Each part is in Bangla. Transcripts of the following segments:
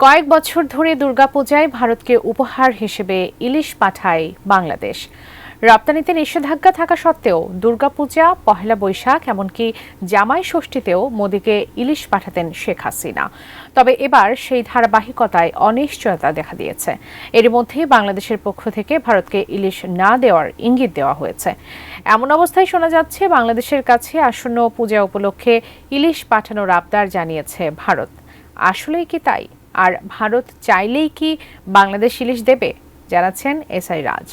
কয়েক বছর ধরে দুর্গাপূজায় ভারতকে উপহার হিসেবে ইলিশ পাঠায় বাংলাদেশ। রপ্তানিতে নিষেধাজ্ঞা থাকা সত্ত্বেও দুর্গাপূজা, পহেলা বৈশাখ এমনকি জামাই ষষ্ঠীতেও মোদিকে ইলিশ পাঠাতেন শেখ হাসিনা। তবে এবার সেই ধারাবাহিকতায় অনিশ্চয়তা দেখা দিয়েছে। এরই মধ্যে বাংলাদেশের পক্ষ থেকে ভারতকে ইলিশ না দেওয়ার ইঙ্গিত দেওয়া হয়েছে। এমন অবস্থায় শোনা যাচ্ছে বাংলাদেশের কাছে আসন্ন পূজা উপলক্ষে ইলিশ পাঠানোর আবদার জানিয়েছে ভারত। আসলেই কি তাই? আর ভারত চাইলেই কি বাংলাদেশ ইলিশ দেবে? জানাচ্ছেন এসআই রাজ।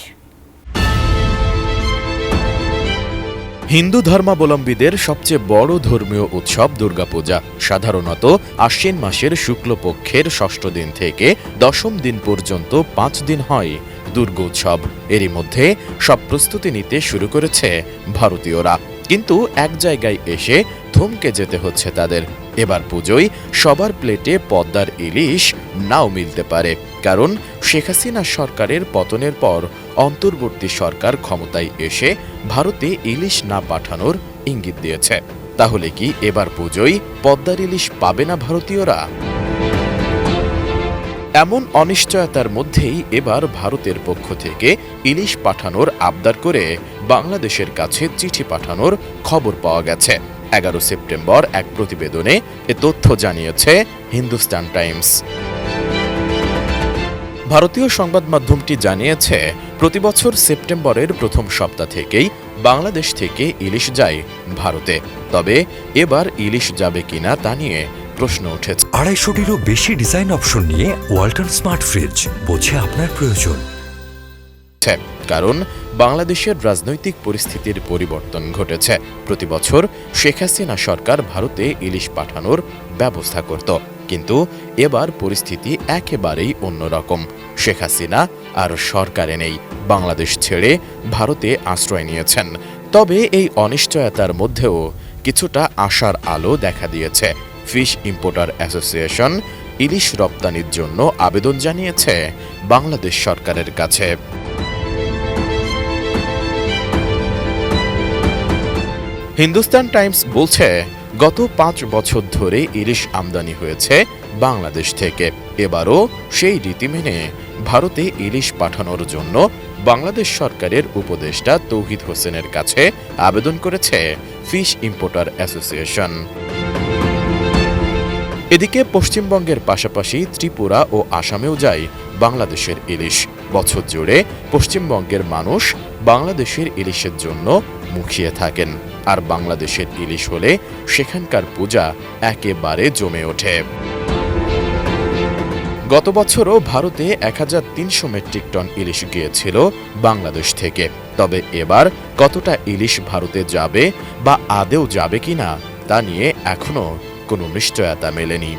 হিন্দু ধর্মাবলম্বীদের সবচেয়ে বড় ধর্মীয় উৎসব দুর্গাপূজা সাধারণত আশ্বিন মাসের শুক্লপক্ষের ষষ্ঠ দিন থেকে দশম দিন পর্যন্ত 5 দিন হয় দুর্গোৎসব। এরই মধ্যে সব প্রস্তুতি নিতে শুরু করেছে ভারতীয়রা, কিন্তু এক জায়গায় এসে থমকে যেতে হচ্ছে তাদের। এবার পুজোয় সবার প্লেটে পদ্মার ইলিশ নাও মিলতে পারে, কারণ শেখ হাসিনা সরকারের পতনের পর অন্তর্বর্তী সরকার ক্ষমতায় এসে ভারতে ইলিশ না পাঠানোর ইঙ্গিত দিয়েছে। তাহলে কি এবার পুজোয় পদ্মার ইলিশ পাবে না ভারতীয়রা? এমন অনিশ্চয়তার মধ্যেই এবার ভারতের পক্ষ থেকে ইলিশ পাঠানোর আবদার করে বাংলাদেশের কাছে চিঠি পাঠানোর খবর পাওয়া গেছে। 11 সেপ্টেম্বর এক প্রতিবেদনে এ তথ্য জানিয়েছে হিন্দুস্তান টাইমস। ভারতীয় সংবাদ মাধ্যমটি জানিয়েছে, প্রতিবছর সেপ্টেম্বরের প্রথম সপ্তাহ থেকেই বাংলাদেশ থেকে ইলিশ যায় ভারতে। তবে এবার ইলিশ যাবে কিনা তা নিয়ে প্রশ্ন উঠেছে। 250-টিরও বেশি ডিজাইন অপশন নিয়ে ওয়ালটন স্মার্ট ফ্রিজ, বোঝে আপনার প্রয়োজন। কারণ বাংলাদেশের রাজনৈতিক পরিস্থিতির পরিবর্তন ঘটেছে। প্রতি বছর শেখ হাসিনা সরকার ভারতে ইলিশ পাঠানোর ব্যবস্থা করত, কিন্তু এবার পরিস্থিতি একেবারেই অন্যরকম। শেখ হাসিনা আর সরকারে নেই, বাংলাদেশ ছেড়ে ভারতে আশ্রয় নিয়েছেন। তবে এই অনিশ্চয়তার মধ্যেও কিছুটা আশার আলো দেখা দিয়েছে। ফিশ ইম্পোর্টার অ্যাসোসিয়েশন ইলিশ রপ্তানির জন্য আবেদন জানিয়েছে বাংলাদেশ সরকারের কাছে। হিন্দুস্তান টাইমস বলছে, গত 5 বছর ধরে ইলিশ আমদানি হয়েছে বাংলাদেশ থেকে। এবারও সেই রীতি মেনে ভারতে ইলিশ পাঠানোর জন্য বাংলাদেশ সরকারের উপদেষ্টা তৌহিদ হোসেনের কাছে আবেদন করেছে ফিশ ইম্পোর্টার অ্যাসোসিয়েশন। এদিকে পশ্চিমবঙ্গের পাশাপাশি ত্রিপুরা ও আসামেও যায় বাংলাদেশের ইলিশ। বছর জুড়ে পশ্চিমবঙ্গের মানুষ বাংলাদেশের ইলিশের জন্য মুখিয়ে থাকেন, আর বাংলাদেশের ইলিশ হলে সেখানকার পূজা একেবারে জমে ওঠে। গত বছরও ভারতে 1300 মেট্রিক টন ইলিশ গিয়েছিল বাংলাদেশ থেকে। তবে এবার কতটা ইলিশ ভারতে যাবে বা আদেও যাবে কিনা তা নিয়ে এখনো কোনো নিশ্চয়তা মেলেনি।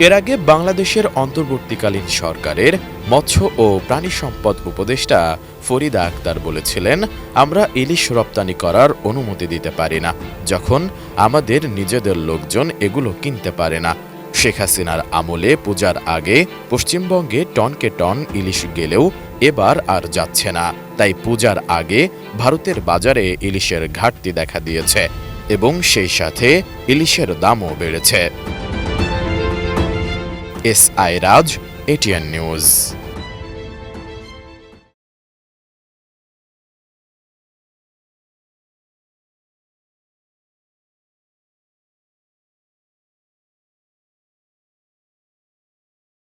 এর আগে বাংলাদেশের অন্তর্বর্তীকালীন সরকারের মৎস্য ও প্রাণী সম্পদ উপদেষ্টা ফরিদা আক্তার বলেছিলেন, আমরা ইলিশ রপ্তানি করার অনুমতি দিতে পারি না যখন আমাদের নিজেদের লোকজন এগুলো কিনতে পারে না। শেখ হাসিনার আমলে পূজার আগে পশ্চিমবঙ্গে টনকে টন ইলিশ গেলেও এবার আর যাচ্ছে না। তাই পূজার আগে ভারতের বাজারে ইলিশের ঘাটতি দেখা দিয়েছে এবং সেই সাথে ইলিশের দামও বেড়েছে। এসআই রাজ, এটিএন নিউজ।